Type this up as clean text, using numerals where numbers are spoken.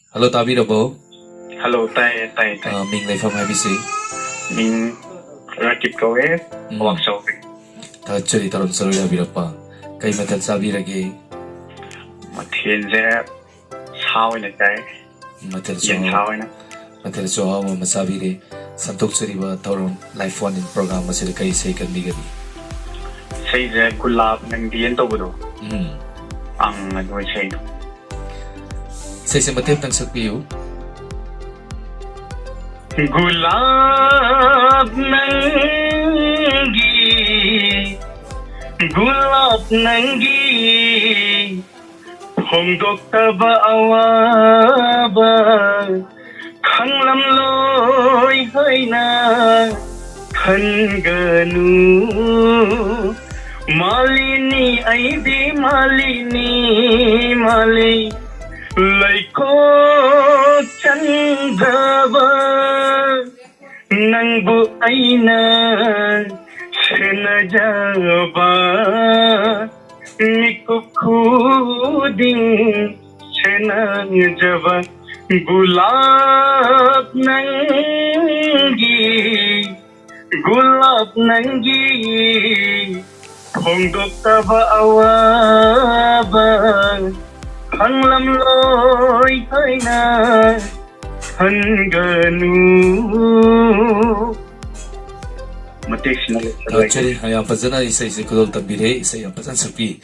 Hello, Tabirabo. Hello, tay. Ming Lay from IBC. Ming rakip ko workshop. Actually, Taron Saloya Birapa. Kay Matal Sabirage. Matil je sao na tay. Matal Yen sao na. Matal Soha Masabire. Santok Suriba Taron Life One in program Masil Kay Esei Khallaga. Say je Gulaap Nangdi to budo. Ang nagwe say. Say sa matem ng sakpiyo. Gulaap Nanggi, Gulaap Nanggi, Fongdoktaba Awaba, Khanglam loy hay na, Khanganu, Malini ay di malini mali. Laiko chandaba nang buay na sinajaba nikukuding sinajaba Gulaap Nanggi Gulaap Nanggi Fongdoktaba Awaba Ang lamloy ay na hanganu. Matik na. Actually, Esei Khallaga Tabire, Esei Pazan Sakpi.